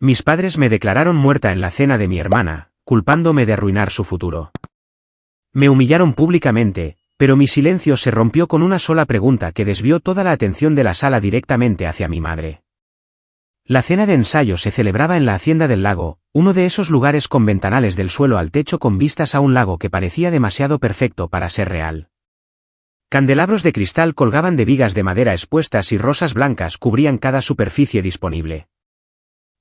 Mis padres me declararon muerta en la cena de mi hermana, culpándome de arruinar su futuro. Me humillaron públicamente, pero mi silencio se rompió con una sola pregunta que desvió toda la atención de la sala directamente hacia mi madre. La cena de ensayo se celebraba en la Hacienda del Lago, uno de esos lugares con ventanales del suelo al techo con vistas a un lago que parecía demasiado perfecto para ser real. Candelabros de cristal colgaban de vigas de madera expuestas y rosas blancas cubrían cada superficie disponible.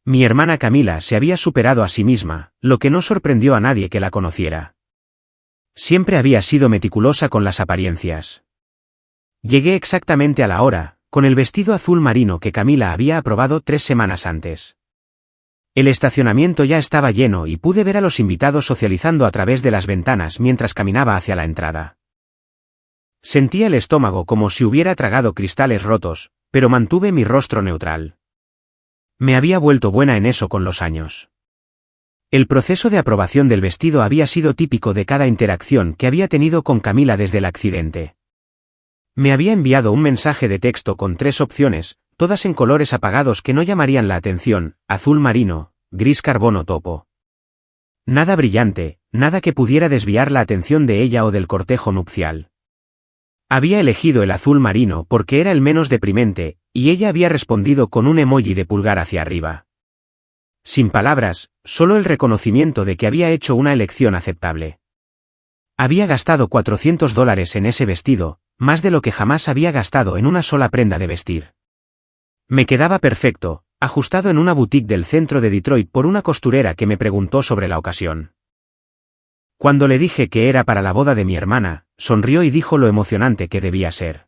Mi hermana Camila se había superado a sí misma, lo que no sorprendió a nadie que la conociera. Siempre había sido meticulosa con las apariencias. Llegué exactamente a la hora, con el vestido azul marino que Camila había aprobado 3 semanas antes. El estacionamiento ya estaba lleno y pude ver a los invitados socializando a través de las ventanas mientras caminaba hacia la entrada. Sentía el estómago como si hubiera tragado cristales rotos, pero mantuve mi rostro neutral. Me había vuelto buena en eso con los años. El proceso de aprobación del vestido había sido típico de cada interacción que había tenido con Camila desde el accidente. Me había enviado un mensaje de texto con 3 opciones, todas en colores apagados que no llamarían la atención: azul marino, gris carbono topo. Nada brillante, nada que pudiera desviar la atención de ella o del cortejo nupcial. Había elegido el azul marino porque era el menos deprimente, y ella había respondido con un emoji de pulgar hacia arriba. Sin palabras, solo el reconocimiento de que había hecho una elección aceptable. Había gastado $400 en ese vestido, más de lo que jamás había gastado en una sola prenda de vestir. Me quedaba perfecto, ajustado en una boutique del centro de Detroit por una costurera que me preguntó sobre la ocasión. Cuando le dije que era para la boda de mi hermana, sonrió y dijo lo emocionante que debía ser.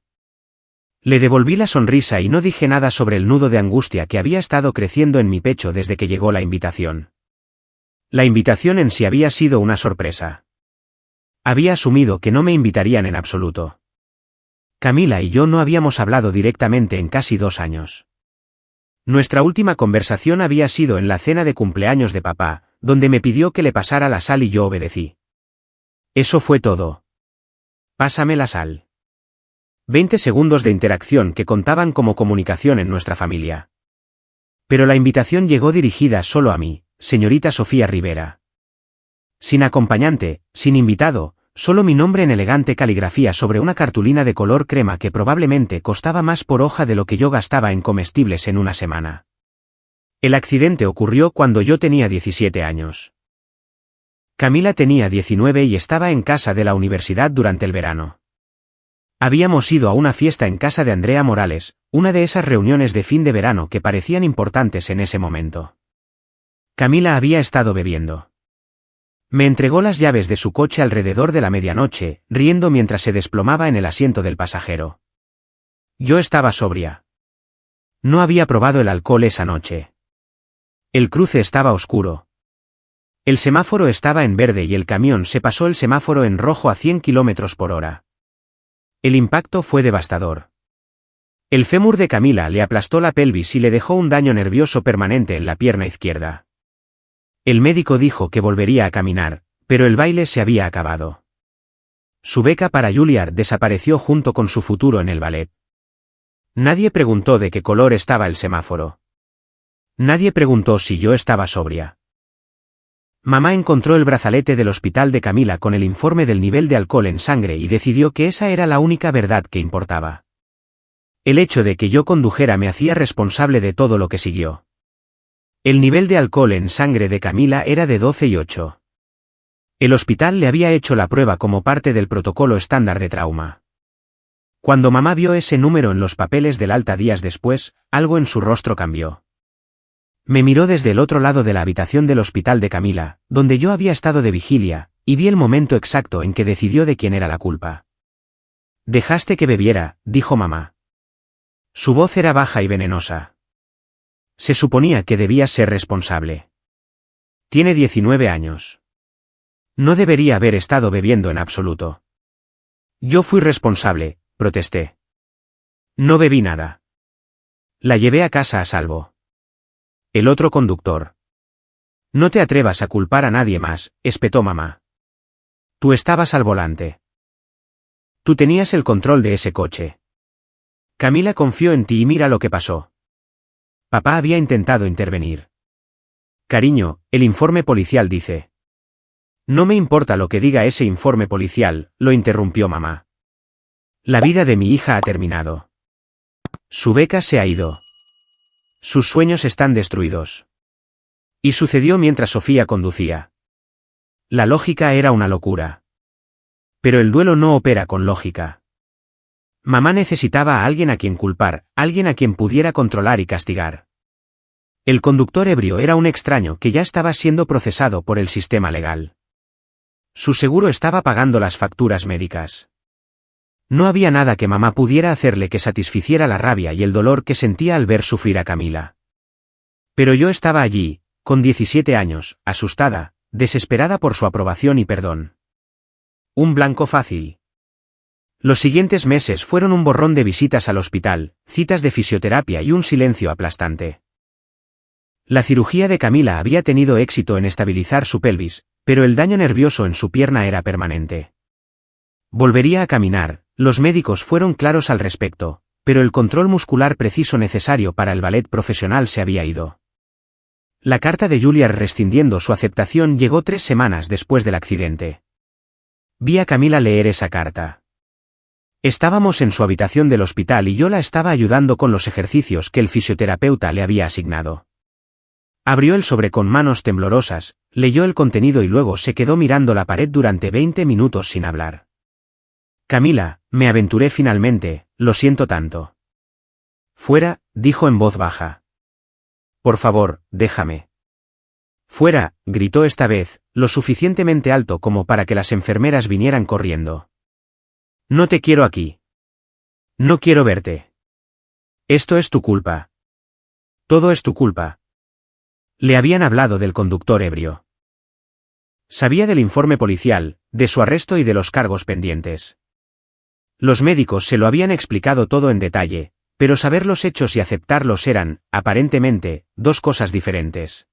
Le devolví la sonrisa y no dije nada sobre el nudo de angustia que había estado creciendo en mi pecho desde que llegó la invitación. La invitación en sí había sido una sorpresa. Había asumido que no me invitarían en absoluto. Camila y yo no habíamos hablado directamente en casi 2 años. Nuestra última conversación había sido en la cena de cumpleaños de papá, donde me pidió que le pasara la sal y yo obedecí. Eso fue todo. Pásame la sal. 20 segundos de interacción que contaban como comunicación en nuestra familia. Pero la invitación llegó dirigida solo a mí, señorita Sofía Rivera. Sin acompañante, sin invitado, solo mi nombre en elegante caligrafía sobre una cartulina de color crema que probablemente costaba más por hoja de lo que yo gastaba en comestibles en una semana. El accidente ocurrió cuando yo tenía 17 años. Camila tenía 19 y estaba en casa de la universidad durante el verano. Habíamos ido a una fiesta en casa de Andrea Morales, una de esas reuniones de fin de verano que parecían importantes en ese momento. Camila había estado bebiendo. Me entregó las llaves de su coche alrededor de la medianoche, riendo mientras se desplomaba en el asiento del pasajero. Yo estaba sobria. No había probado el alcohol esa noche. El cruce estaba oscuro. El semáforo estaba en verde y el camión se pasó el semáforo en rojo a 100 km por hora. El impacto fue devastador. El fémur de Camila le aplastó la pelvis y le dejó un daño nervioso permanente en la pierna izquierda. El médico dijo que volvería a caminar, pero el baile se había acabado. Su beca para Juilliard desapareció junto con su futuro en el ballet. Nadie preguntó de qué color estaba el semáforo. Nadie preguntó si yo estaba sobria. Mamá encontró el brazalete del hospital de Camila con el informe del nivel de alcohol en sangre y decidió que esa era la única verdad que importaba. El hecho de que yo condujera me hacía responsable de todo lo que siguió. El nivel de alcohol en sangre de Camila era de 12,8. El hospital le había hecho la prueba como parte del protocolo estándar de trauma. Cuando mamá vio ese número en los papeles del alta días después, algo en su rostro cambió. Me miró desde el otro lado de la habitación del hospital de Camila, donde yo había estado de vigilia, y vi el momento exacto en que decidió de quién era la culpa. Dejaste que bebiera, dijo mamá. Su voz era baja y venenosa. Se suponía que debías ser responsable. Tiene 19 años. No debería haber estado bebiendo en absoluto. Yo fui responsable, protesté. No bebí nada. La llevé a casa a salvo. El otro conductor. No te atrevas a culpar a nadie más, espetó mamá. Tú estabas al volante. Tú tenías el control de ese coche. Camila confió en ti y mira lo que pasó. Papá había intentado intervenir. Cariño, el informe policial dice. No me importa lo que diga ese informe policial, lo interrumpió mamá. La vida de mi hija ha terminado. Su beca se ha ido. Sus sueños están destruidos. Y sucedió mientras Sofía conducía. La lógica era una locura. Pero el duelo no opera con lógica. Mamá necesitaba a alguien a quien culpar, alguien a quien pudiera controlar y castigar. El conductor ebrio era un extraño que ya estaba siendo procesado por el sistema legal. Su seguro estaba pagando las facturas médicas. No había nada que mamá pudiera hacerle que satisficiera la rabia y el dolor que sentía al ver sufrir a Camila. Pero yo estaba allí, con 17 años, asustada, desesperada por su aprobación y perdón. Un blanco fácil. Los siguientes meses fueron un borrón de visitas al hospital, citas de fisioterapia y un silencio aplastante. La cirugía de Camila había tenido éxito en estabilizar su pelvis, pero el daño nervioso en su pierna era permanente. Volvería a caminar, los médicos fueron claros al respecto, pero el control muscular preciso necesario para el ballet profesional se había ido. La carta de Julia rescindiendo su aceptación llegó 3 semanas después del accidente. Vi a Camila leer esa carta. Estábamos en su habitación del hospital y yo la estaba ayudando con los ejercicios que el fisioterapeuta le había asignado. Abrió el sobre con manos temblorosas, leyó el contenido y luego se quedó mirando la pared durante 20 minutos sin hablar. Camila, me aventuré finalmente, lo siento tanto. Fuera, dijo en voz baja. Por favor, déjame. Fuera, gritó esta vez, lo suficientemente alto como para que las enfermeras vinieran corriendo. No te quiero aquí. No quiero verte. Esto es tu culpa. Todo es tu culpa. Le habían hablado del conductor ebrio. Sabía del informe policial, de su arresto y de los cargos pendientes. Los médicos se lo habían explicado todo en detalle, pero saber los hechos y aceptarlos eran, aparentemente, 2 cosas diferentes.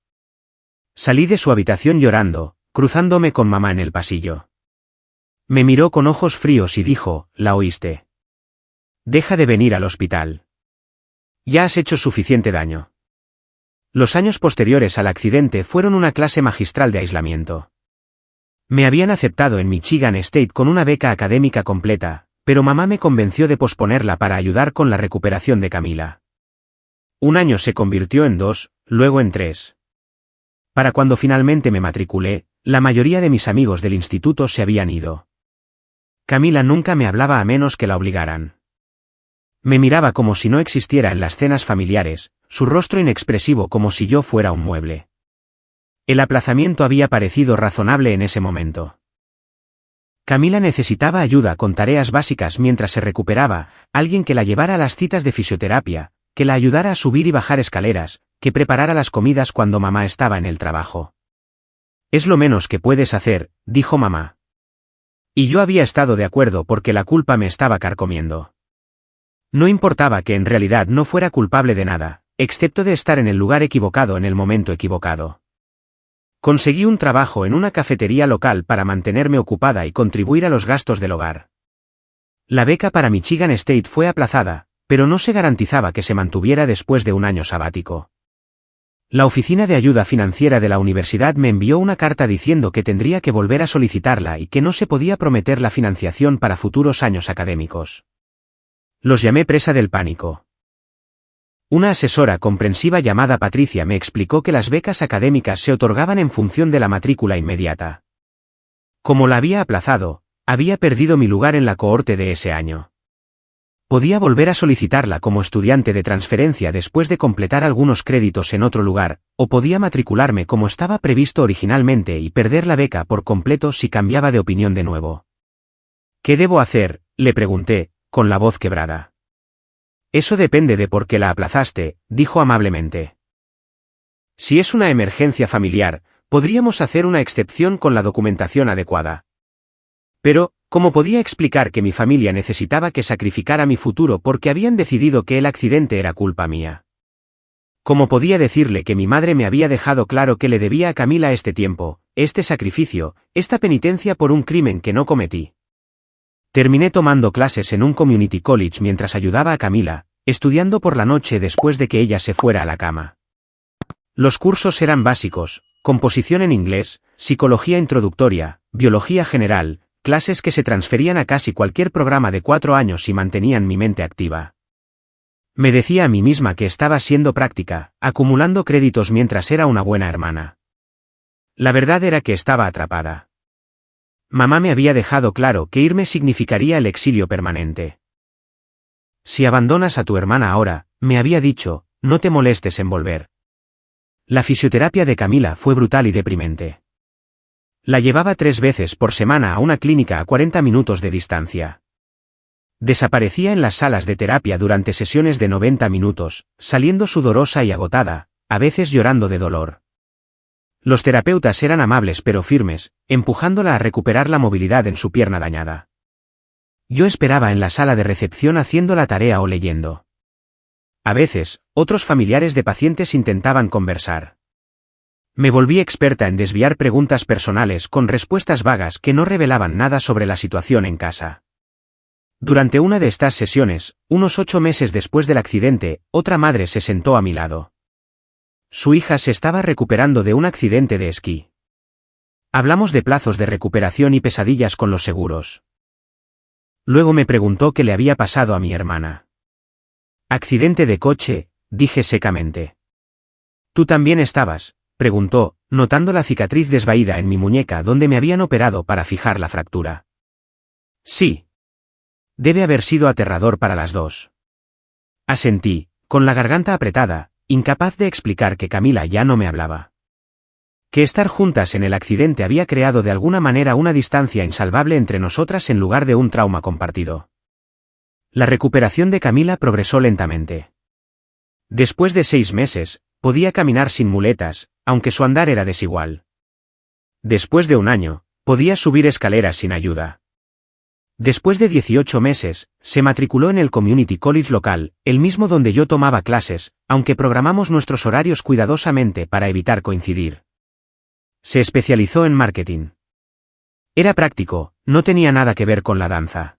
Salí de su habitación llorando, cruzándome con mamá en el pasillo. Me miró con ojos fríos y dijo, ¿la oíste? Deja de venir al hospital. Ya has hecho suficiente daño. Los años posteriores al accidente fueron una clase magistral de aislamiento. Me habían aceptado en Michigan State con una beca académica completa, pero mamá me convenció de posponerla para ayudar con la recuperación de Camila. Un año se convirtió en 2, luego en 3. Para cuando finalmente me matriculé, la mayoría de mis amigos del instituto se habían ido. Camila nunca me hablaba a menos que la obligaran. Me miraba como si no existiera en las cenas familiares, su rostro inexpresivo como si yo fuera un mueble. El aplazamiento había parecido razonable en ese momento. Camila necesitaba ayuda con tareas básicas mientras se recuperaba, alguien que la llevara a las citas de fisioterapia, que la ayudara a subir y bajar escaleras, que preparara las comidas cuando mamá estaba en el trabajo. Es lo menos que puedes hacer, dijo mamá. Y yo había estado de acuerdo porque la culpa me estaba carcomiendo. No importaba que en realidad no fuera culpable de nada, excepto de estar en el lugar equivocado en el momento equivocado. Conseguí un trabajo en una cafetería local para mantenerme ocupada y contribuir a los gastos del hogar. La beca para Michigan State fue aplazada, pero no se garantizaba que se mantuviera después de un año sabático. La oficina de ayuda financiera de la universidad me envió una carta diciendo que tendría que volver a solicitarla y que no se podía prometer la financiación para futuros años académicos. Los llamé presa del pánico. Una asesora comprensiva llamada Patricia me explicó que las becas académicas se otorgaban en función de la matrícula inmediata. Como la había aplazado, había perdido mi lugar en la cohorte de ese año. Podía volver a solicitarla como estudiante de transferencia después de completar algunos créditos en otro lugar, o podía matricularme como estaba previsto originalmente y perder la beca por completo si cambiaba de opinión de nuevo. ¿Qué debo hacer?, le pregunté, con la voz quebrada. Eso depende de por qué la aplazaste, dijo amablemente. Si es una emergencia familiar, podríamos hacer una excepción con la documentación adecuada. Pero, ¿cómo podía explicar que mi familia necesitaba que sacrificara mi futuro porque habían decidido que el accidente era culpa mía? ¿Cómo podía decirle que mi madre me había dejado claro que le debía a Camila este tiempo, este sacrificio, esta penitencia por un crimen que no cometí? Terminé tomando clases en un community college mientras ayudaba a Camila, estudiando por la noche después de que ella se fuera a la cama. Los cursos eran básicos: composición en inglés, psicología introductoria, biología general, clases que se transferían a casi cualquier programa de 4 años y mantenían mi mente activa. Me decía a mí misma que estaba siendo práctica, acumulando créditos mientras era una buena hermana. La verdad era que estaba atrapada. Mamá me había dejado claro que irme significaría el exilio permanente. Si abandonas a tu hermana ahora, me había dicho, no te molestes en volver. La fisioterapia de Camila fue brutal y deprimente. La llevaba 3 veces por semana a una clínica a 40 minutos de distancia. Desaparecía en las salas de terapia durante sesiones de 90 minutos, saliendo sudorosa y agotada, a veces llorando de dolor. Los terapeutas eran amables pero firmes, empujándola a recuperar la movilidad en su pierna dañada. Yo esperaba en la sala de recepción haciendo la tarea o leyendo. A veces, otros familiares de pacientes intentaban conversar. Me volví experta en desviar preguntas personales con respuestas vagas que no revelaban nada sobre la situación en casa. Durante una de estas sesiones, unos 8 meses después del accidente, otra madre se sentó a mi lado. Su hija se estaba recuperando de un accidente de esquí. Hablamos de plazos de recuperación y pesadillas con los seguros. Luego me preguntó qué le había pasado a mi hermana. Accidente de coche, dije secamente. ¿Tú también estabas?, preguntó, notando la cicatriz desvaída en mi muñeca donde me habían operado para fijar la fractura. Sí. Debe haber sido aterrador para las dos. Asentí, con la garganta apretada, incapaz de explicar que Camila ya no me hablaba. Que estar juntas en el accidente había creado de alguna manera una distancia insalvable entre nosotras en lugar de un trauma compartido. La recuperación de Camila progresó lentamente. Después de 6 meses, podía caminar sin muletas, aunque su andar era desigual. Después de 1 año, podía subir escaleras sin ayuda. Después de 18 meses, se matriculó en el Community College local, el mismo donde yo tomaba clases, aunque programamos nuestros horarios cuidadosamente para evitar coincidir. Se especializó en marketing. Era práctico, no tenía nada que ver con la danza.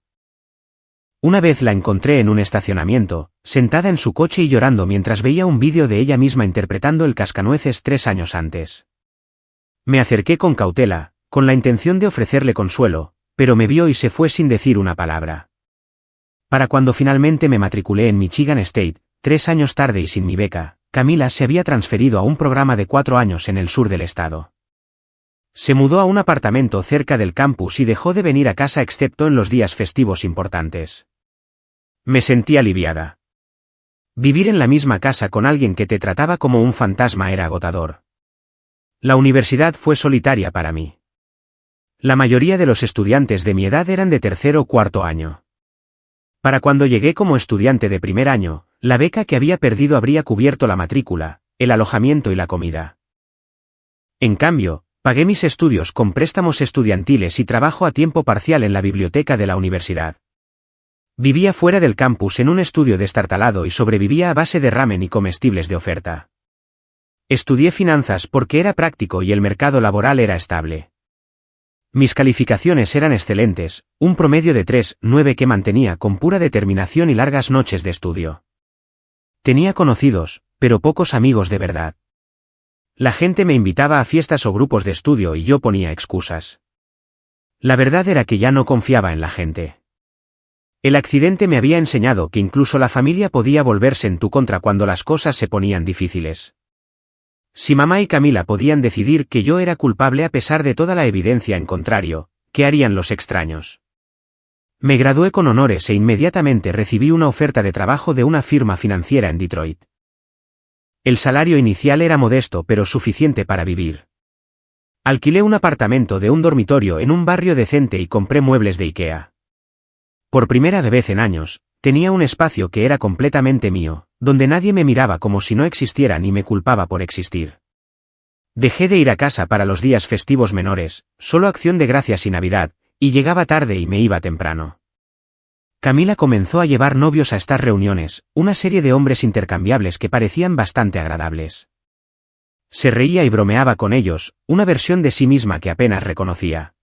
Una vez la encontré en un estacionamiento, sentada en su coche y llorando mientras veía un vídeo de ella misma interpretando el Cascanueces 3 años antes. Me acerqué con cautela, con la intención de ofrecerle consuelo, pero me vio y se fue sin decir una palabra. Para cuando finalmente me matriculé en Michigan State, 3 años tarde y sin mi beca, Camila se había transferido a un programa de 4 años en el sur del estado. Se mudó a un apartamento cerca del campus y dejó de venir a casa excepto en los días festivos importantes. Me sentí aliviada. Vivir en la misma casa con alguien que te trataba como un fantasma era agotador. La universidad fue solitaria para mí. La mayoría de los estudiantes de mi edad eran de 3er o 4er año. Para cuando llegué como estudiante de 1er año, la beca que había perdido habría cubierto la matrícula, el alojamiento y la comida. En cambio, pagué mis estudios con préstamos estudiantiles y trabajo a tiempo parcial en la biblioteca de la universidad. Vivía fuera del campus en un estudio destartalado y sobrevivía a base de ramen y comestibles de oferta. Estudié finanzas porque era práctico y el mercado laboral era estable. Mis calificaciones eran excelentes, un promedio de 3,9 que mantenía con pura determinación y largas noches de estudio. Tenía conocidos, pero pocos amigos de verdad. La gente me invitaba a fiestas o grupos de estudio y yo ponía excusas. La verdad era que ya no confiaba en la gente. El accidente me había enseñado que incluso la familia podía volverse en tu contra cuando las cosas se ponían difíciles. Si mamá y Camila podían decidir que yo era culpable a pesar de toda la evidencia en contrario, ¿qué harían los extraños? Me gradué con honores e inmediatamente recibí una oferta de trabajo de una firma financiera en Detroit. El salario inicial era modesto pero suficiente para vivir. Alquilé un apartamento de un dormitorio en un barrio decente y compré muebles de IKEA. Por primera vez en años, tenía un espacio que era completamente mío, donde nadie me miraba como si no existiera ni me culpaba por existir. Dejé de ir a casa para los días festivos menores, solo Acción de Gracias y Navidad, y llegaba tarde y me iba temprano. Camila comenzó a llevar novios a estas reuniones, una serie de hombres intercambiables que parecían bastante agradables. Se reía y bromeaba con ellos, una versión de sí misma que apenas reconocía.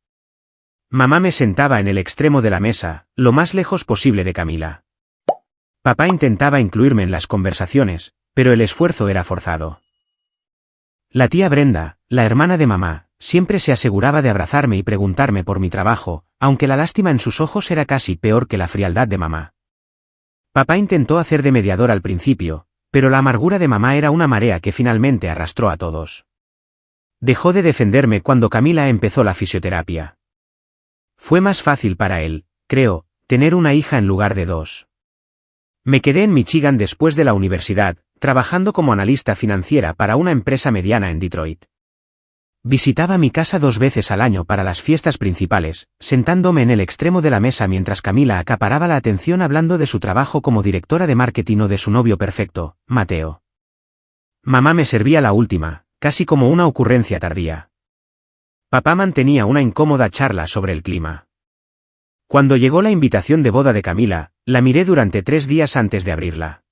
Mamá me sentaba en el extremo de la mesa, lo más lejos posible de Camila. Papá intentaba incluirme en las conversaciones, pero el esfuerzo era forzado. La tía Brenda, la hermana de mamá, siempre se aseguraba de abrazarme y preguntarme por mi trabajo, aunque la lástima en sus ojos era casi peor que la frialdad de mamá. Papá intentó hacer de mediador al principio, pero la amargura de mamá era una marea que finalmente arrastró a todos. Dejó de defenderme cuando Camila empezó la fisioterapia. Fue más fácil para él, creo, tener una hija en lugar de dos. Me quedé en Michigan después de la universidad, trabajando como analista financiera para una empresa mediana en Detroit. Visitaba mi casa 2 veces al año para las fiestas principales, sentándome en el extremo de la mesa mientras Camila acaparaba la atención hablando de su trabajo como directora de marketing o de su novio perfecto, Mateo. Mamá me servía la última, casi como una ocurrencia tardía. Papá mantenía una incómoda charla sobre el clima. Cuando llegó la invitación de boda de Camila, la miré durante 3 días antes de abrirla.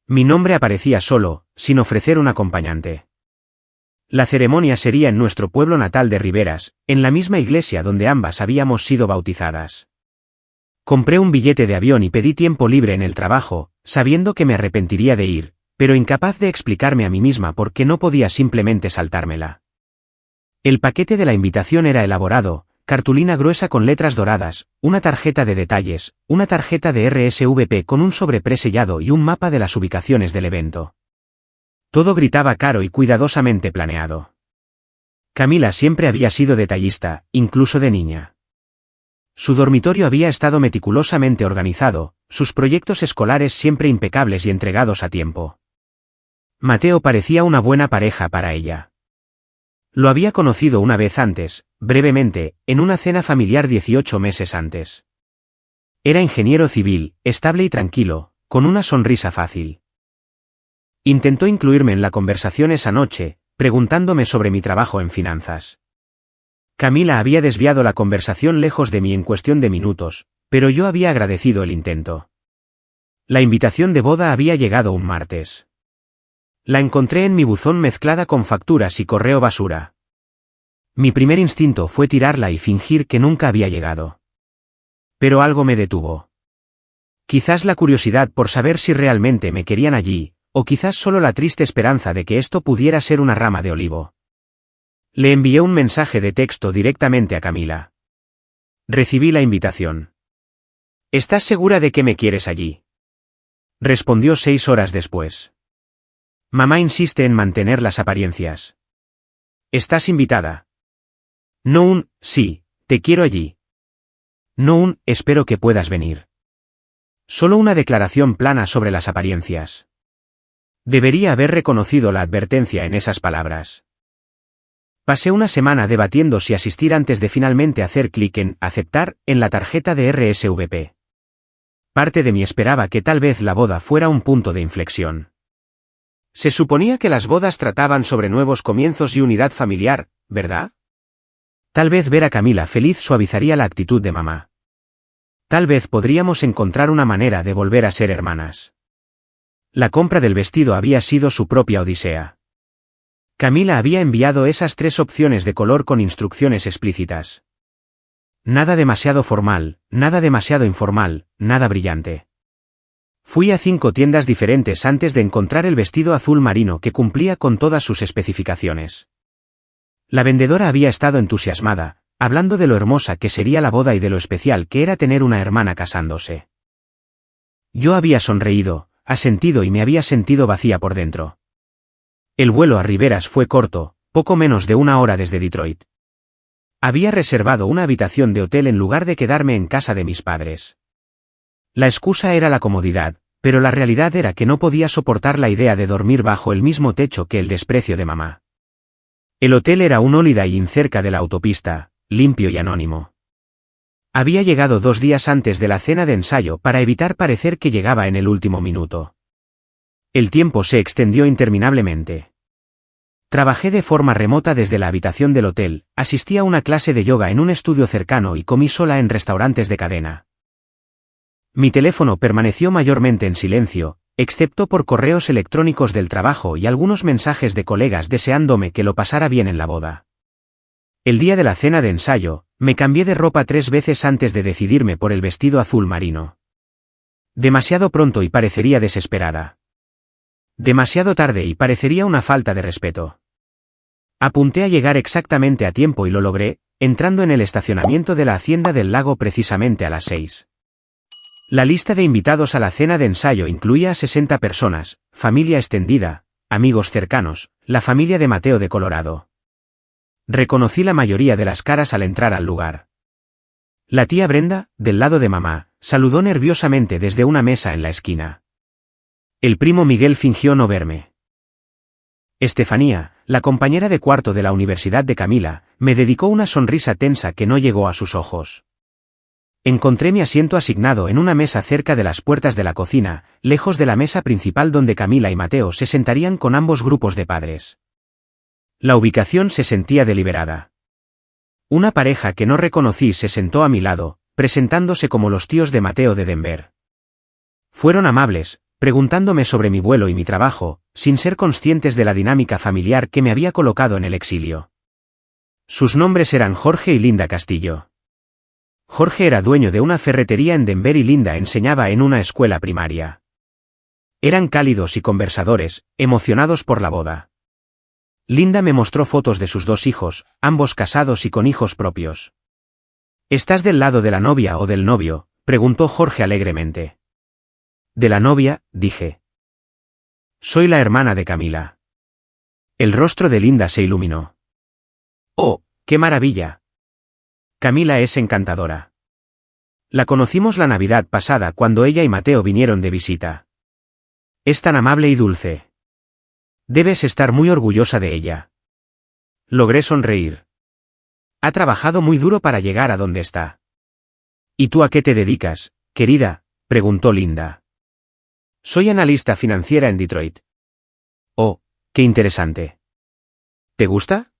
Mi nombre aparecía solo, sin ofrecer un acompañante. La ceremonia sería en nuestro pueblo natal de Riberas, en la misma iglesia donde ambas habíamos sido bautizadas. Compré un billete de avión y pedí tiempo libre en el trabajo, sabiendo que me arrepentiría de ir, pero incapaz de explicarme a mí misma por qué no podía simplemente saltármela. El paquete de la invitación era elaborado, cartulina gruesa con letras doradas, una tarjeta de detalles, una tarjeta de RSVP con un sobre presellado y un mapa de las ubicaciones del evento. Todo gritaba caro y cuidadosamente planeado. Camila siempre había sido detallista, incluso de niña. Su dormitorio había estado meticulosamente organizado, sus proyectos escolares siempre impecables y entregados a tiempo. Mateo parecía una buena pareja para ella. Lo había conocido una vez antes, brevemente, en una cena familiar 18 meses antes. Era ingeniero civil, estable y tranquilo, con una sonrisa fácil. Intentó incluirme en la conversación esa noche, preguntándome sobre mi trabajo en finanzas. Camila había desviado la conversación lejos de mí en cuestión de minutos, pero yo había agradecido el intento. La invitación de boda había llegado un martes. La encontré en mi buzón mezclada con facturas y correo basura. Mi primer instinto fue tirarla y fingir que nunca había llegado. Pero algo me detuvo. Quizás la curiosidad por saber si realmente me querían allí, o quizás solo la triste esperanza de que esto pudiera ser una rama de olivo. Le envié un mensaje de texto directamente a Camila. Recibí la invitación. ¿Estás segura de que me quieres allí? Respondió 6 horas después. Mamá insiste en mantener las apariencias. Estás invitada. No un, sí, te quiero allí. No un, espero que puedas venir. Solo una declaración plana sobre las apariencias. Debería haber reconocido la advertencia en esas palabras. Pasé una semana debatiendo si asistir antes de finalmente hacer clic en aceptar en la tarjeta de RSVP. Parte de mí esperaba que tal vez la boda fuera un punto de inflexión. Se suponía que las bodas trataban sobre nuevos comienzos y unidad familiar, ¿verdad? Tal vez ver a Camila feliz suavizaría la actitud de mamá. Tal vez podríamos encontrar una manera de volver a ser hermanas. La compra del vestido había sido su propia odisea. Camila había enviado esas 3 opciones de color con instrucciones explícitas. Nada demasiado formal, nada demasiado informal, nada brillante. Fui a 5 tiendas diferentes antes de encontrar el vestido azul marino que cumplía con todas sus especificaciones. La vendedora había estado entusiasmada, hablando de lo hermosa que sería la boda y de lo especial que era tener una hermana casándose. Yo había sonreído, asentido y me había sentido vacía por dentro. El vuelo a Riberas fue corto, poco menos de 1 hora desde Detroit. Había reservado una habitación de hotel en lugar de quedarme en casa de mis padres. La excusa era la comodidad, pero la realidad era que no podía soportar la idea de dormir bajo el mismo techo que el desprecio de mamá. El hotel era un Holiday Inn cerca de la autopista, limpio y anónimo. Había llegado 2 días antes de la cena de ensayo para evitar parecer que llegaba en el último minuto. El tiempo se extendió interminablemente. Trabajé de forma remota desde la habitación del hotel, asistí a una clase de yoga en un estudio cercano y comí sola en restaurantes de cadena. Mi teléfono permaneció mayormente en silencio, excepto por correos electrónicos del trabajo y algunos mensajes de colegas deseándome que lo pasara bien en la boda. El día de la cena de ensayo, me cambié de ropa 3 veces antes de decidirme por el vestido azul marino. Demasiado pronto y parecería desesperada. Demasiado tarde y parecería una falta de respeto. Apunté a llegar exactamente a tiempo y lo logré, entrando en el estacionamiento de la Hacienda del Lago precisamente a las 6. La lista de invitados a la cena de ensayo incluía a 60 personas, familia extendida, amigos cercanos, la familia de Mateo de Colorado. Reconocí la mayoría de las caras al entrar al lugar. La tía Brenda, del lado de mamá, saludó nerviosamente desde una mesa en la esquina. El primo Miguel fingió no verme. Estefanía, la compañera de cuarto de la Universidad de Camila, me dedicó una sonrisa tensa que no llegó a sus ojos. Encontré mi asiento asignado en una mesa cerca de las puertas de la cocina, lejos de la mesa principal donde Camila y Mateo se sentarían con ambos grupos de padres. La ubicación se sentía deliberada. Una pareja que no reconocí se sentó a mi lado, presentándose como los tíos de Mateo de Denver. Fueron amables, preguntándome sobre mi vuelo y mi trabajo, sin ser conscientes de la dinámica familiar que me había colocado en el exilio. Sus nombres eran Jorge y Linda Castillo. Jorge era dueño de una ferretería en Denver y Linda enseñaba en una escuela primaria. Eran cálidos y conversadores, emocionados por la boda. Linda me mostró fotos de sus 2 hijos, ambos casados y con hijos propios. ¿Estás del lado de la novia o del novio?, preguntó Jorge alegremente. De la novia, dije. Soy la hermana de Camila. El rostro de Linda se iluminó. ¡Oh, qué maravilla! Camila es encantadora. La conocimos la Navidad pasada cuando ella y Mateo vinieron de visita. Es tan amable y dulce. Debes estar muy orgullosa de ella. Logré sonreír. Ha trabajado muy duro para llegar a donde está. ¿Y tú a qué te dedicas, querida?, preguntó Linda. Soy analista financiera en Detroit. Oh, qué interesante. ¿Te gusta?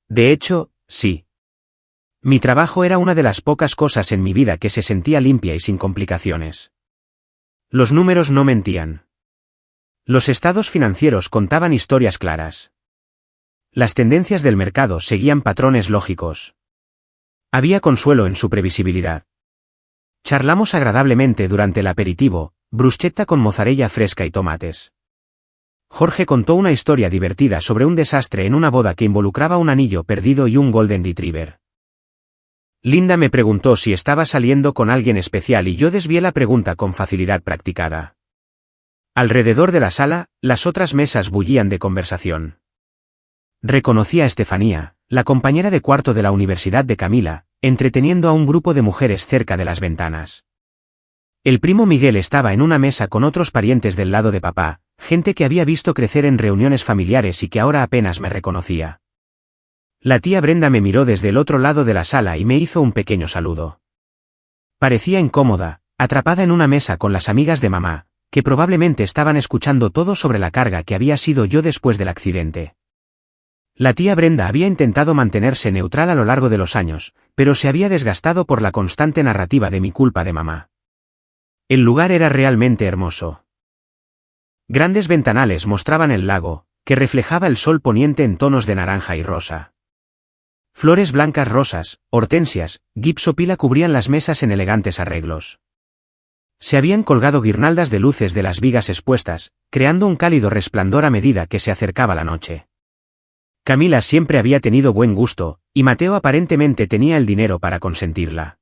De hecho, sí. Mi trabajo era una de las pocas cosas en mi vida que se sentía limpia y sin complicaciones. Los números no mentían. Los estados financieros contaban historias claras. Las tendencias del mercado seguían patrones lógicos. Había consuelo en su previsibilidad. Charlamos agradablemente durante el aperitivo, bruschetta con mozzarella fresca y tomates. Jorge contó una historia divertida sobre un desastre en una boda que involucraba un anillo perdido y un Golden Retriever. Linda me preguntó si estaba saliendo con alguien especial y yo desvié la pregunta con facilidad practicada. Alrededor de la sala, las otras mesas bullían de conversación. Reconocí a Estefanía, la compañera de cuarto de la Universidad de Camila, entreteniendo a un grupo de mujeres cerca de las ventanas. El primo Miguel estaba en una mesa con otros parientes del lado de papá, gente que había visto crecer en reuniones familiares y que ahora apenas me reconocía. La tía Brenda me miró desde el otro lado de la sala y me hizo un pequeño saludo. Parecía incómoda, atrapada en una mesa con las amigas de mamá, que probablemente estaban escuchando todo sobre la carga que había sido yo después del accidente. La tía Brenda había intentado mantenerse neutral a lo largo de los años, pero se había desgastado por la constante narrativa de mi culpa de mamá. El lugar era realmente hermoso. Grandes ventanales mostraban el lago, que reflejaba el sol poniente en tonos de naranja y rosa. Flores blancas rosas, hortensias, gipsopila cubrían las mesas en elegantes arreglos. Se habían colgado guirnaldas de luces de las vigas expuestas, creando un cálido resplandor a medida que se acercaba la noche. Camila siempre había tenido buen gusto, y Mateo aparentemente tenía el dinero para consentirla.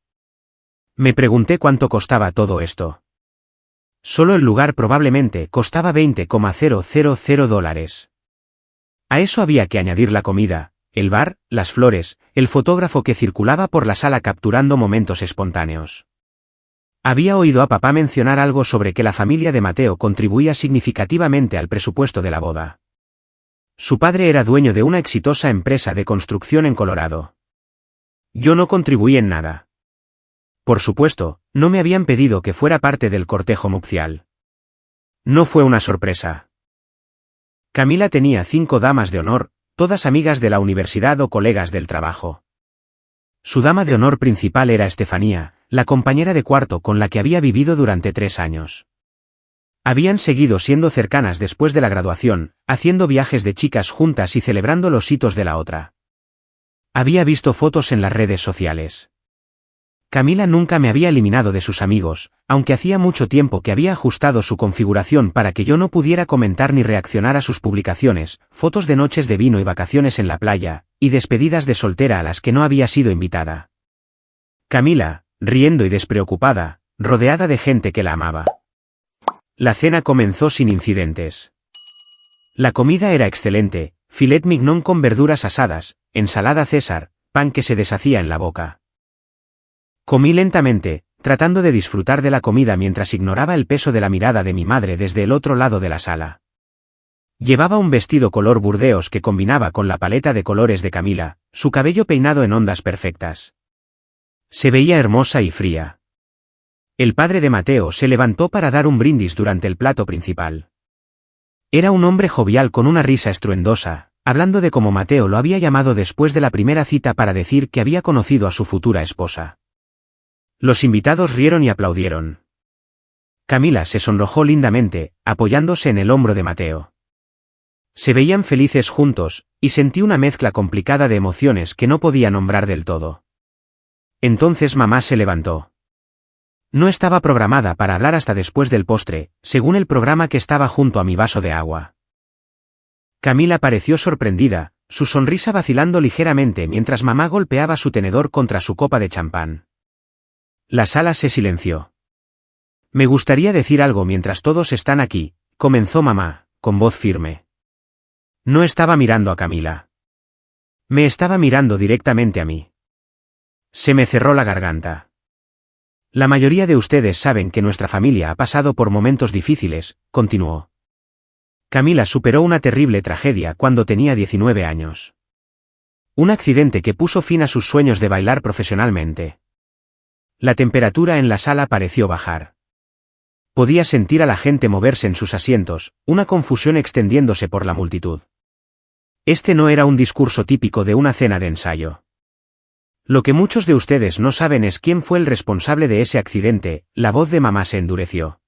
Me pregunté cuánto costaba todo esto. Solo el lugar probablemente costaba $20,000. A eso había que añadir la comida, el bar, las flores, el fotógrafo que circulaba por la sala capturando momentos espontáneos. Había oído a papá mencionar algo sobre que la familia de Mateo contribuía significativamente al presupuesto de la boda. Su padre era dueño de una exitosa empresa de construcción en Colorado. Yo no contribuí en nada. Por supuesto, no me habían pedido que fuera parte del cortejo nupcial. No fue una sorpresa. Camila tenía 5 damas de honor, todas amigas de la universidad o colegas del trabajo. Su dama de honor principal era Estefanía, la compañera de cuarto con la que había vivido durante 3 años. Habían seguido siendo cercanas después de la graduación, haciendo viajes de chicas juntas y celebrando los hitos de la otra. Había visto fotos en las redes sociales. Camila nunca me había eliminado de sus amigos, aunque hacía mucho tiempo que había ajustado su configuración para que yo no pudiera comentar ni reaccionar a sus publicaciones, fotos de noches de vino y vacaciones en la playa, y despedidas de soltera a las que no había sido invitada. Camila, riendo y despreocupada, rodeada de gente que la amaba. La cena comenzó sin incidentes. La comida era excelente, filet mignon con verduras asadas, ensalada César, pan que se deshacía en la boca. Comí lentamente, tratando de disfrutar de la comida mientras ignoraba el peso de la mirada de mi madre desde el otro lado de la sala. Llevaba un vestido color burdeos que combinaba con la paleta de colores de Camila, su cabello peinado en ondas perfectas. Se veía hermosa y fría. El padre de Mateo se levantó para dar un brindis durante el plato principal. Era un hombre jovial con una risa estruendosa, hablando de cómo Mateo lo había llamado después de la primera cita para decir que había conocido a su futura esposa. Los invitados rieron y aplaudieron. Camila se sonrojó lindamente, apoyándose en el hombro de Mateo. Se veían felices juntos, y sentí una mezcla complicada de emociones que no podía nombrar del todo. Entonces mamá se levantó. No estaba programada para hablar hasta después del postre, según el programa que estaba junto a mi vaso de agua. Camila pareció sorprendida, su sonrisa vacilando ligeramente mientras mamá golpeaba su tenedor contra su copa de champán. La sala se silenció. Me gustaría decir algo mientras todos están aquí, comenzó mamá, con voz firme. No estaba mirando a Camila. Me estaba mirando directamente a mí. Se me cerró la garganta. La mayoría de ustedes saben que nuestra familia ha pasado por momentos difíciles, continuó. Camila superó una terrible tragedia cuando tenía 19 años. Un accidente que puso fin a sus sueños de bailar profesionalmente. La temperatura en la sala pareció bajar. Podía sentir a la gente moverse en sus asientos, una confusión extendiéndose por la multitud. Este no era un discurso típico de una cena de ensayo. Lo que muchos de ustedes no saben es quién fue el responsable de ese accidente. La voz de mamá se endureció.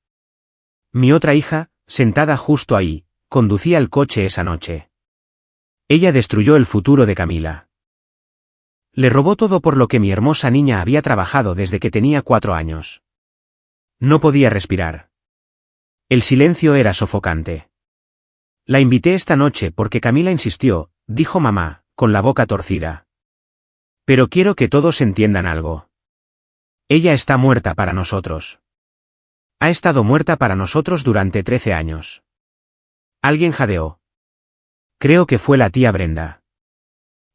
Mi otra hija, sentada justo ahí, conducía el coche esa noche. Ella destruyó el futuro de Camila. Le robó todo por lo que mi hermosa niña había trabajado desde que tenía 4 años. No podía respirar. El silencio era sofocante. La invité esta noche porque Camila insistió, dijo mamá, con la boca torcida. Pero quiero que todos entiendan algo. Ella está muerta para nosotros. Ha estado muerta para nosotros durante 13 años. Alguien jadeó. Creo que fue la tía Brenda.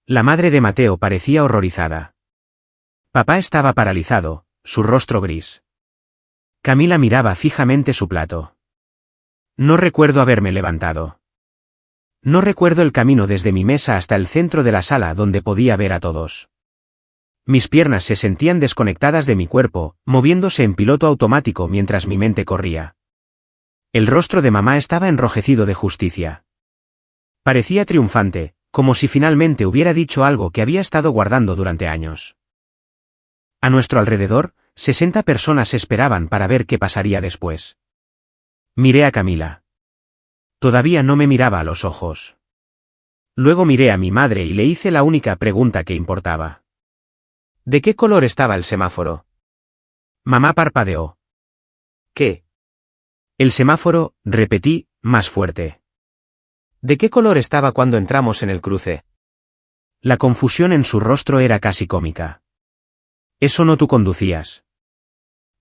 La madre de Mateo parecía horrorizada. Papá estaba paralizado, su rostro gris. Camila miraba fijamente su plato. No recuerdo haberme levantado. No recuerdo el camino desde mi mesa hasta el centro de la sala donde podía ver a todos. Mis piernas se sentían desconectadas de mi cuerpo, moviéndose en piloto automático mientras mi mente corría. El rostro de mamá estaba enrojecido de justicia. Parecía triunfante, como si finalmente hubiera dicho algo que había estado guardando durante años. A nuestro alrededor, 60 personas esperaban para ver qué pasaría después. Miré a Camila. Todavía no me miraba a los ojos. Luego miré a mi madre y le hice la única pregunta que importaba. ¿De qué color estaba el semáforo? Mamá parpadeó. ¿Qué? El semáforo, repetí, más fuerte. ¿De qué color estaba cuando entramos en el cruce? La confusión en su rostro era casi cómica. Eso no tú conducías.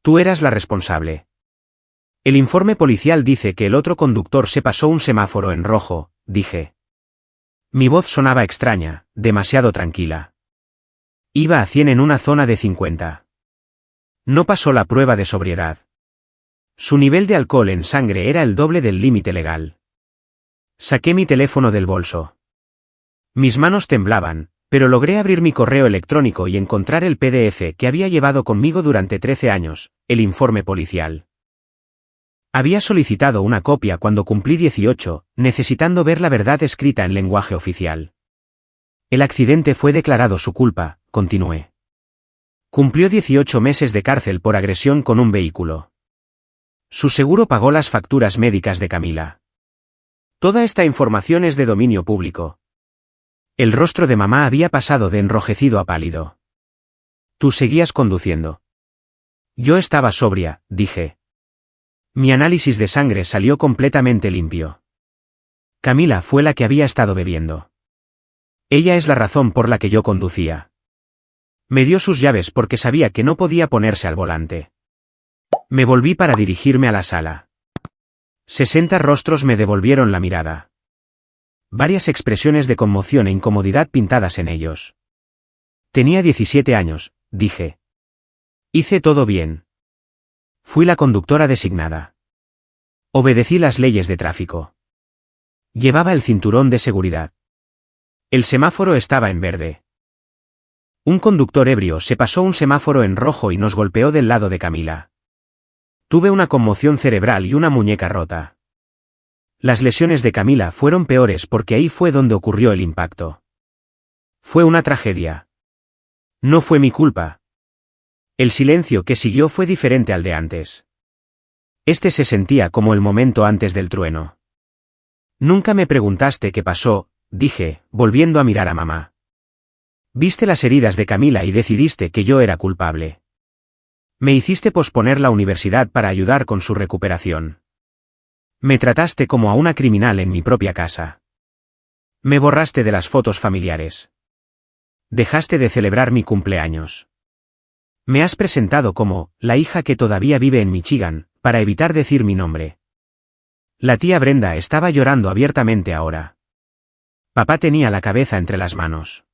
Tú eras la responsable. El informe policial dice que el otro conductor se pasó un semáforo en rojo, dije. Mi voz sonaba extraña, demasiado tranquila. Iba a 100 en una zona de 50. No pasó la prueba de sobriedad. Su nivel de alcohol en sangre era el doble del límite legal. Saqué mi teléfono del bolso. Mis manos temblaban, pero logré abrir mi correo electrónico y encontrar el PDF que había llevado conmigo durante 13 años, el informe policial. Había solicitado una copia cuando cumplí 18, necesitando ver la verdad escrita en lenguaje oficial. El accidente fue declarado su culpa, continué. Cumplió 18 meses de cárcel por agresión con un vehículo. Su seguro pagó las facturas médicas de Camila. Toda esta información es de dominio público. El rostro de mamá había pasado de enrojecido a pálido. Tú seguías conduciendo. Yo estaba sobria, dije. Mi análisis de sangre salió completamente limpio. Camila fue la que había estado bebiendo. Ella es la razón por la que yo conducía. Me dio sus llaves porque sabía que no podía ponerse al volante. Me volví para dirigirme a la sala. 60 rostros me devolvieron la mirada. Varias expresiones de conmoción e incomodidad pintadas en ellos. Tenía 17 años, dije. Hice todo bien. Fui la conductora designada. Obedecí las leyes de tráfico. Llevaba el cinturón de seguridad. El semáforo estaba en verde. Un conductor ebrio se pasó un semáforo en rojo y nos golpeó del lado de Camila. Tuve una conmoción cerebral y una muñeca rota. Las lesiones de Camila fueron peores porque ahí fue donde ocurrió el impacto. Fue una tragedia. No fue mi culpa. El silencio que siguió fue diferente al de antes. Este se sentía como el momento antes del trueno. Nunca me preguntaste qué pasó, dije, volviendo a mirar a mamá. Viste las heridas de Camila y decidiste que yo era culpable. Me hiciste posponer la universidad para ayudar con su recuperación. Me trataste como a una criminal en mi propia casa. Me borraste de las fotos familiares. Dejaste de celebrar mi cumpleaños. Me has presentado como la hija que todavía vive en Michigan, para evitar decir mi nombre. La tía Brenda estaba llorando abiertamente ahora. Papá tenía la cabeza entre las manos.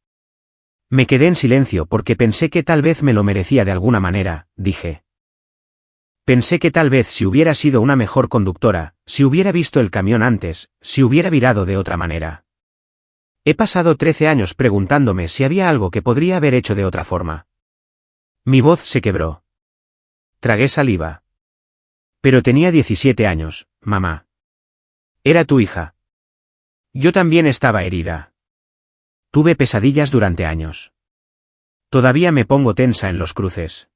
Me quedé en silencio porque pensé que tal vez me lo merecía de alguna manera, dije. Pensé que tal vez si hubiera sido una mejor conductora, si hubiera visto el camión antes, si hubiera virado de otra manera. He pasado 13 años preguntándome si había algo que podría haber hecho de otra forma. Mi voz se quebró. Tragué saliva. Pero tenía 17 años, mamá. Era tu hija. Yo también estaba herida. Tuve pesadillas durante años. Todavía me pongo tensa en los cruces.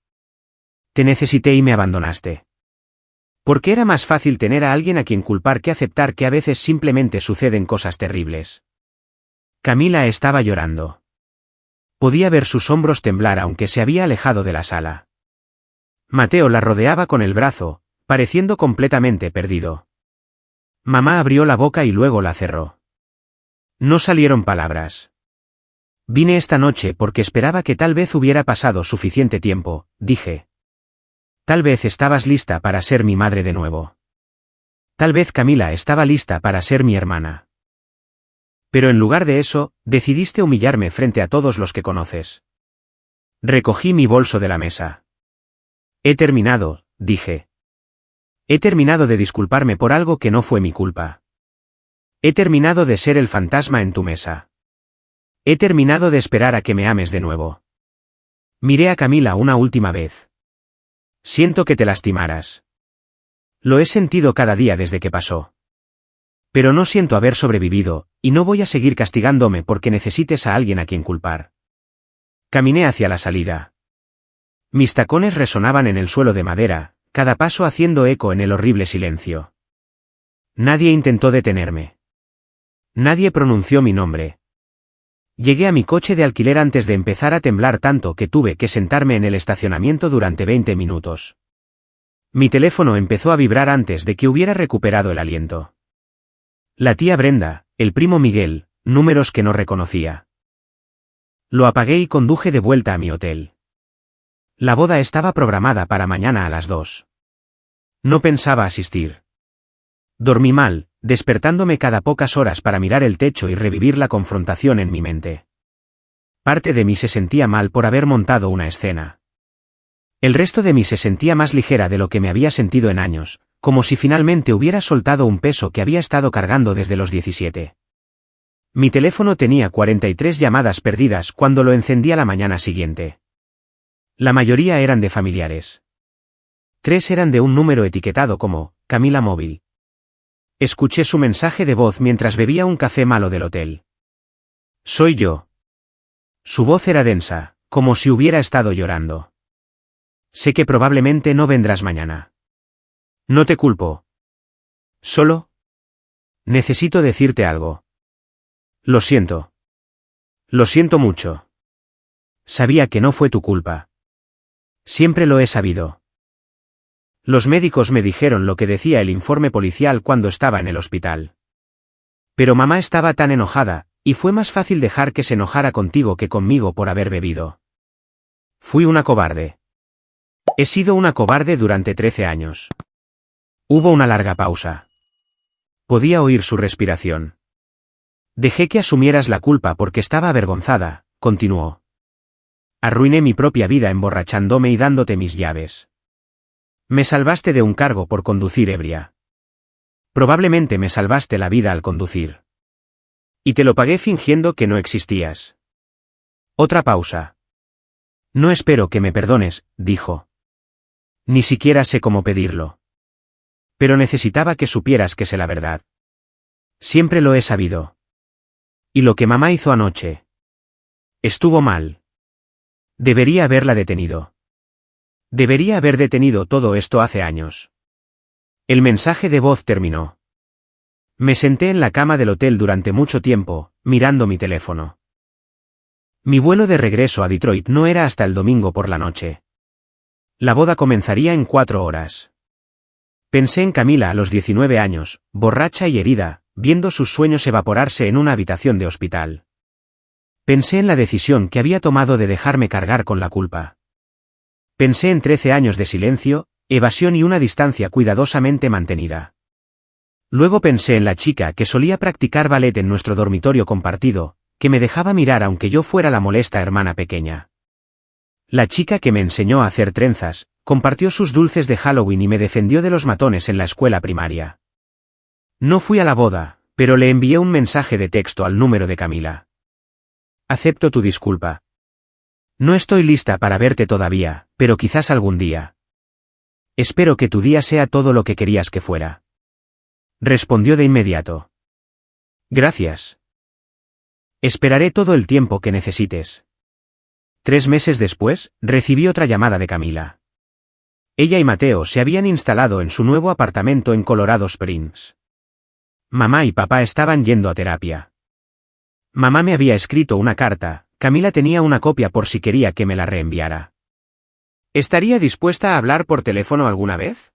Te necesité y me abandonaste. Porque era más fácil tener a alguien a quien culpar que aceptar que a veces simplemente suceden cosas terribles. Camila estaba llorando. Podía ver sus hombros temblar aunque se había alejado de la sala. Mateo la rodeaba con el brazo, pareciendo completamente perdido. Mamá abrió la boca y luego la cerró. No salieron palabras. Vine esta noche porque esperaba que tal vez hubiera pasado suficiente tiempo, dije. Tal vez estabas lista para ser mi madre de nuevo. Tal vez Camila estaba lista para ser mi hermana. Pero en lugar de eso, decidiste humillarme frente a todos los que conoces. Recogí mi bolso de la mesa. He terminado, dije. He terminado de disculparme por algo que no fue mi culpa. He terminado de ser el fantasma en tu mesa. He terminado de esperar a que me ames de nuevo. Miré a Camila una última vez. Siento que te lastimaras. Lo he sentido cada día desde que pasó. Pero no siento haber sobrevivido, y no voy a seguir castigándome porque necesites a alguien a quien culpar. Caminé hacia la salida. Mis tacones resonaban en el suelo de madera, cada paso haciendo eco en el horrible silencio. Nadie intentó detenerme. Nadie pronunció mi nombre. Llegué a mi coche de alquiler antes de empezar a temblar tanto que tuve que sentarme en el estacionamiento durante 20 minutos. Mi teléfono empezó a vibrar antes de que hubiera recuperado el aliento. La tía Brenda, el primo Miguel, números que no reconocía. Lo apagué y conduje de vuelta a mi hotel. La boda estaba programada para mañana a las 2. No pensaba asistir. Dormí mal, despertándome cada pocas horas para mirar el techo y revivir la confrontación en mi mente. Parte de mí se sentía mal por haber montado una escena. El resto de mí se sentía más ligera de lo que me había sentido en años, como si finalmente hubiera soltado un peso que había estado cargando desde los 17. Mi teléfono tenía 43 llamadas perdidas cuando lo encendí a la mañana siguiente. La mayoría eran de familiares. 3 eran de un número etiquetado como Camila Móvil. Escuché su mensaje de voz mientras bebía un café malo del hotel. Soy yo. Su voz era densa, como si hubiera estado llorando. Sé que probablemente no vendrás mañana. No te culpo. Solo necesito decirte algo. Lo siento. Lo siento mucho. Sabía que no fue tu culpa. Siempre lo he sabido. Los médicos me dijeron lo que decía el informe policial cuando estaba en el hospital. Pero mamá estaba tan enojada, y fue más fácil dejar que se enojara contigo que conmigo por haber bebido. Fui una cobarde. He sido una cobarde durante 13 años. Hubo una larga pausa. Podía oír su respiración. Dejé que asumieras la culpa porque estaba avergonzada, continuó. Arruiné mi propia vida emborrachándome y dándote mis llaves. Me salvaste de un cargo por conducir ebria. Probablemente me salvaste la vida al conducir. Y te lo pagué fingiendo que no existías. Otra pausa. No espero que me perdones, dijo. Ni siquiera sé cómo pedirlo. Pero necesitaba que supieras que sé la verdad. Siempre lo he sabido. Y lo que mamá hizo anoche. Estuvo mal. Debería haberla detenido. Debería haber detenido todo esto hace años. El mensaje de voz terminó. Me senté en la cama del hotel durante mucho tiempo, mirando mi teléfono. Mi vuelo de regreso a Detroit no era hasta el domingo por la noche. La boda comenzaría en 4 horas. Pensé en Camila a los 19 años, borracha y herida, viendo sus sueños evaporarse en una habitación de hospital. Pensé en la decisión que había tomado de dejarme cargar con la culpa. Pensé en 13 años de silencio, evasión y una distancia cuidadosamente mantenida. Luego pensé en la chica que solía practicar ballet en nuestro dormitorio compartido, que me dejaba mirar aunque yo fuera la molesta hermana pequeña. La chica que me enseñó a hacer trenzas, compartió sus dulces de Halloween y me defendió de los matones en la escuela primaria. No fui a la boda, pero le envié un mensaje de texto al número de Camila. Acepto tu disculpa. No estoy lista para verte todavía, pero quizás algún día. Espero que tu día sea todo lo que querías que fuera. Respondió de inmediato. Gracias. Esperaré todo el tiempo que necesites. 3 meses después, recibí otra llamada de Camila. Ella y Mateo se habían instalado en su nuevo apartamento en Colorado Springs. Mamá y papá estaban yendo a terapia. Mamá me había escrito una carta, Camila tenía una copia por si quería que me la reenviara. ¿Estaría dispuesta a hablar por teléfono alguna vez?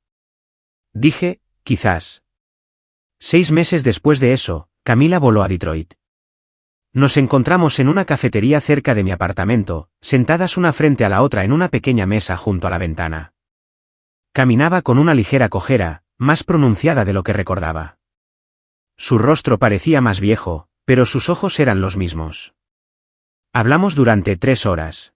Dije, quizás. 6 meses después de eso, Camila voló a Detroit. Nos encontramos en una cafetería cerca de mi apartamento, sentadas una frente a la otra en una pequeña mesa junto a la ventana. Caminaba con una ligera cojera, más pronunciada de lo que recordaba. Su rostro parecía más viejo, pero sus ojos eran los mismos. Hablamos durante 3 horas.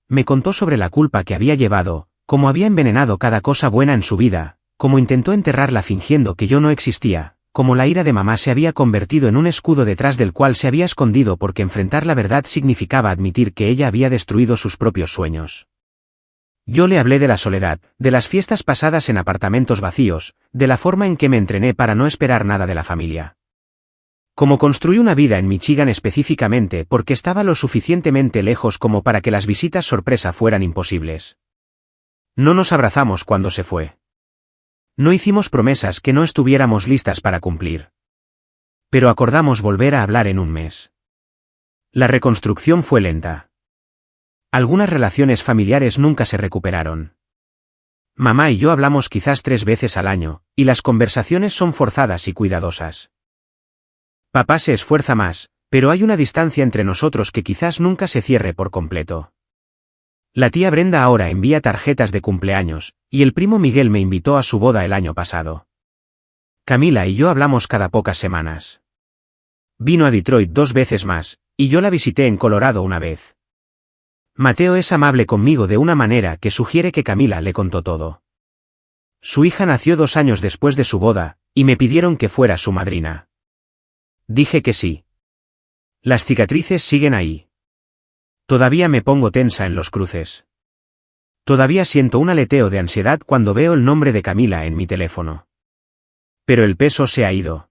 Me contó sobre la culpa que había llevado, cómo había envenenado cada cosa buena en su vida, cómo intentó enterrarla fingiendo que yo no existía, cómo la ira de mamá se había convertido en un escudo detrás del cual se había escondido porque enfrentar la verdad significaba admitir que ella había destruido sus propios sueños. Yo le hablé de la soledad, de las fiestas pasadas en apartamentos vacíos, de la forma en que me entrené para no esperar nada de la familia. Cómo construí una vida en Michigan específicamente porque estaba lo suficientemente lejos como para que las visitas sorpresa fueran imposibles. No nos abrazamos cuando se fue. No hicimos promesas que no estuviéramos listas para cumplir. Pero acordamos volver a hablar en un mes. La reconstrucción fue lenta. Algunas relaciones familiares nunca se recuperaron. Mamá y yo hablamos quizás 3 veces al año, y las conversaciones son forzadas y cuidadosas. Papá se esfuerza más, pero hay una distancia entre nosotros que quizás nunca se cierre por completo. La tía Brenda ahora envía tarjetas de cumpleaños, y el primo Miguel me invitó a su boda el año pasado. Camila y yo hablamos cada pocas semanas. Vino a Detroit 2 veces más, y yo la visité en Colorado una vez. Mateo es amable conmigo de una manera que sugiere que Camila le contó todo. Su hija nació 2 años después de su boda, y me pidieron que fuera su madrina. Dije que sí. Las cicatrices siguen ahí. Todavía me pongo tensa en los cruces. Todavía siento un aleteo de ansiedad cuando veo el nombre de Camila en mi teléfono. Pero el peso se ha ido.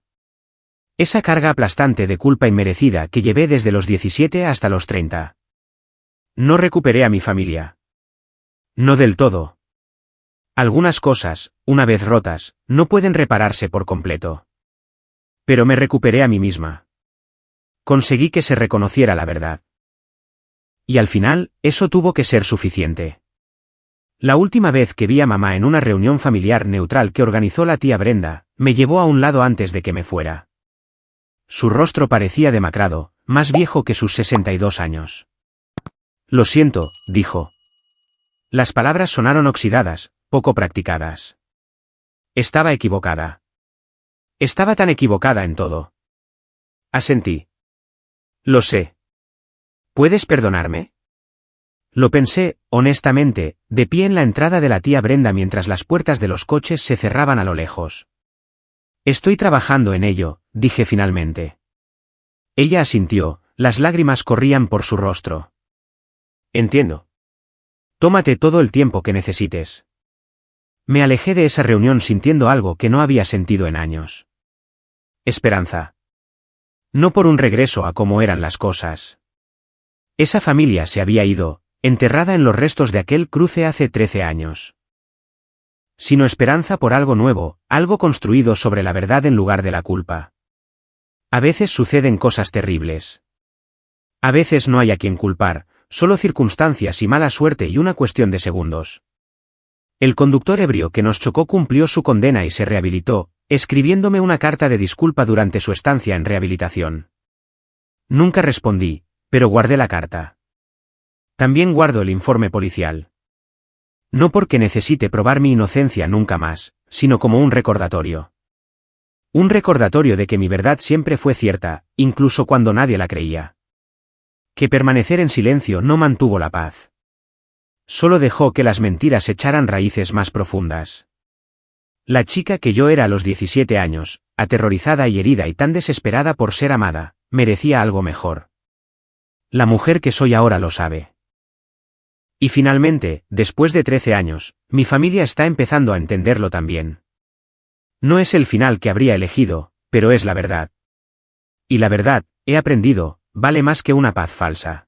Esa carga aplastante de culpa inmerecida que llevé desde los 17 hasta los 30. No recuperé a mi familia. No del todo. Algunas cosas, una vez rotas, no pueden repararse por completo. Pero me recuperé a mí misma. Conseguí que se reconociera la verdad. Y al final, eso tuvo que ser suficiente. La última vez que vi a mamá en una reunión familiar neutral que organizó la tía Brenda, me llevó a un lado antes de que me fuera. Su rostro parecía demacrado, más viejo que sus 62 años. Lo siento, dijo. Las palabras sonaron oxidadas, poco practicadas. Estaba equivocada. Estaba tan equivocada en todo. Asentí. Lo sé. ¿Puedes perdonarme? Lo pensé, honestamente, de pie en la entrada de la tía Brenda mientras las puertas de los coches se cerraban a lo lejos. Estoy trabajando en ello, dije finalmente. Ella asintió, las lágrimas corrían por su rostro. Entiendo. Tómate todo el tiempo que necesites. Me alejé de esa reunión sintiendo algo que no había sentido en años. Esperanza. No por un regreso a cómo eran las cosas. Esa familia se había ido, enterrada en los restos de aquel cruce hace 13 años. Sino esperanza por algo nuevo, algo construido sobre la verdad en lugar de la culpa. A veces suceden cosas terribles. A veces no hay a quien culpar, solo circunstancias y mala suerte y una cuestión de segundos. El conductor ebrio que nos chocó cumplió su condena y se rehabilitó, escribiéndome una carta de disculpa durante su estancia en rehabilitación. Nunca respondí, pero guardé la carta. También guardo el informe policial. No porque necesite probar mi inocencia nunca más, sino como un recordatorio. Un recordatorio de que mi verdad siempre fue cierta, incluso cuando nadie la creía. Que permanecer en silencio no mantuvo la paz. Solo dejó que las mentiras echaran raíces más profundas. La chica que yo era a los 17 años, aterrorizada y herida y tan desesperada por ser amada, merecía algo mejor. La mujer que soy ahora lo sabe. Y finalmente, después de 13 años, mi familia está empezando a entenderlo también. No es el final que habría elegido, pero es la verdad. Y la verdad, he aprendido, vale más que una paz falsa.